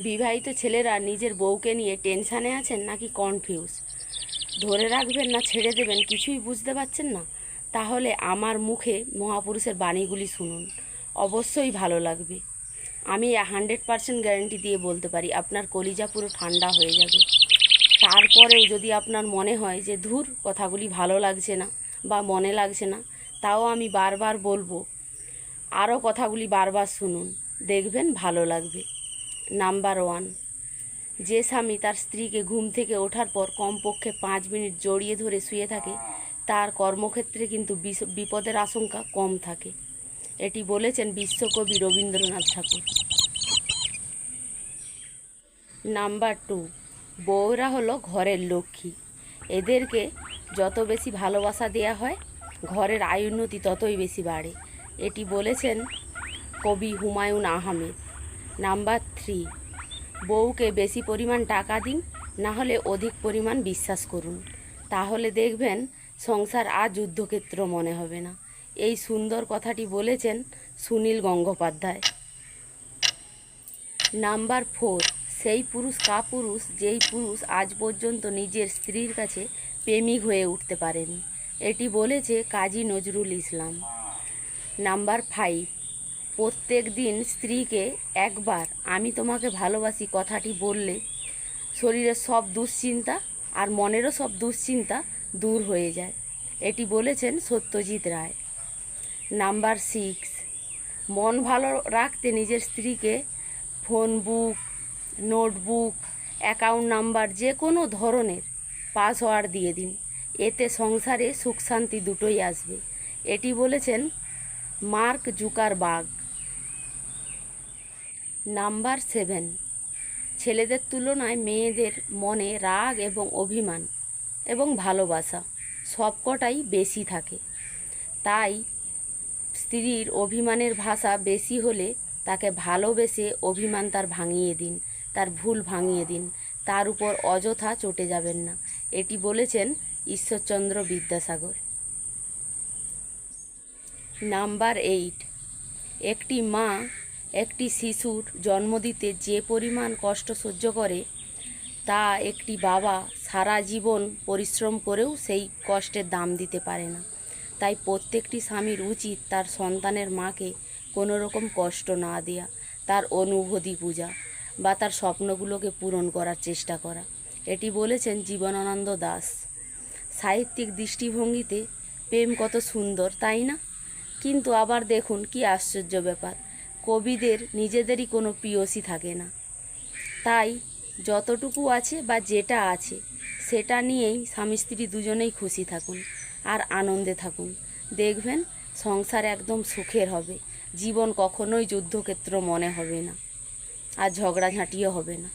বিবাহিত ছেলেরা নিজের বউকে নিয়ে টেনশানে আছেন নাকি কনফিউজ, ধরে রাখবেন না ছেড়ে দেবেন কিছুই বুঝতে পারছেন না? তাহলে আমার মুখে মহাপুরুষের বাণীগুলি শুনুন, অবশ্যই ভালো লাগবে। আমি 100% গ্যারেন্টি দিয়ে বলতে পারি আপনার কলিজা পুরো ঠান্ডা হয়ে যাবে। তারপরেও যদি আপনার মনে হয় যে ধুর কথাগুলি ভালো লাগছে না বা মনে লাগছে না, তাও আমি বারবার বলবো আরও কথাগুলি বারবার শুনুন, দেখবেন ভালো লাগবে। নাম্বার 1, যে স্বামী তার স্ত্রীকে ঘুম থেকে ওঠার পর কমপক্ষে 5 মিনিট জড়িয়ে ধরে শুয়ে থাকে, তার কর্মক্ষেত্রে কিন্তু বিপদের আশঙ্কা কম থাকে। এটি বলেছেন বিশ্বকবি রবীন্দ্রনাথ ঠাকুর। নাম্বার 2, বউরা হলো ঘরের লক্ষ্মী। এদেরকে যত বেশি ভালোবাসা দেওয়া হয়, ঘরের আয় উন্নতি ততই বেশি বাড়ে। এটি বলেছেন কবি হুমায়ুন আহমেদ। নাম্বার 3, বউকে বেশি পরিমাণ টাকা দিন, না হলে অধিক পরিমাণ বিশ্বাস করুন, তাহলে দেখবেন সংসার আর যুদ্ধক্ষেত্র মনে হবে না। এই সুন্দর কথাটি বলেছেন সুনীল গঙ্গোপাধ্যায়। নাম্বার 4, সেই পুরুষ কাপুরুষ যেই পুরুষ আজ পর্যন্ত নিজের স্ত্রীর কাছে প্রেমিক হয়ে উঠতে পারেনি। এটি বলেছে কাজী নজরুল ইসলাম। নাম্বার 5, প্রত্যেক দিন স্ত্রীকে একবার আমি তোমাকে ভালোবাসি কথাটি বললে শরীরের সব দুশ্চিন্তা আর মনেরও সব দুশ্চিন্তা দূর হয়ে যায়। এটি বলেছেন সত্যজিৎ রায়। নাম্বার 6, মন ভালো রাখতে নিজের স্ত্রীকে ফোন বুক, নোটবুক, অ্যাকাউন্ট নাম্বার যে কোনো ধরনের পাসওয়ার্ড দিয়ে দিন, এতে সংসারে সুখ শান্তি দুটোই আসবে। এটি বলেছেন মার্ক জুকারবার্গ। নাম্বার 7, ছেলেদের তুলনায় মেয়েদের মনে রাগ এবং অভিমান এবং ভালোবাসা সবকটাই বেশি থাকে। তাই স্ত্রীর অভিমানের ভাষা বেশি হলে তাকে ভালোবেসে অভিমান তার ভাঙিয়ে দিন, তার ভুল ভাঙিয়ে দিন, তার উপর অযথা চটে যাবেন না। এটি বলেছেন ঈশ্বরচন্দ্র বিদ্যাসাগর। নাম্বার 8, একটি মা একটি শিশুর জন্ম দিতে যে পরিমাণ কষ্ট সহ্য করে, তা একটি বাবা সারা জীবন পরিশ্রম করেও সেই কষ্টের দাম দিতে পারে না। তাই প্রত্যেকটি স্বামীর উচিত তার সন্তানের মাকে কোনো রকম কষ্ট না দেয়া, তার অনুভূতি বোঝা বা তার স্বপ্নগুলোকে পূরণ করার চেষ্টা করা। এটি বলেছেন জীবনানন্দ দাশ। সাহিত্যিক দৃষ্টিভঙ্গিতে প্রেম কত সুন্দর, তাই না? কিন্তু আবার দেখুন কি আশ্চর্য ব্যাপার, কবিদের নিজেদেরই কোনো প্রিয়সী থাকে না। তাই যতটুকু আছে বা যেটা আছে সেটা নিয়েই স্বামী স্ত্রী দুজনেই খুশি থাকুন আর আনন্দে থাকুন, দেখবেন সংসার একদম সুখের হবে, জীবন কখনোই যুদ্ধক্ষেত্র মনে হবে না, আর ঝগড়াঝাঁটিও হবে না।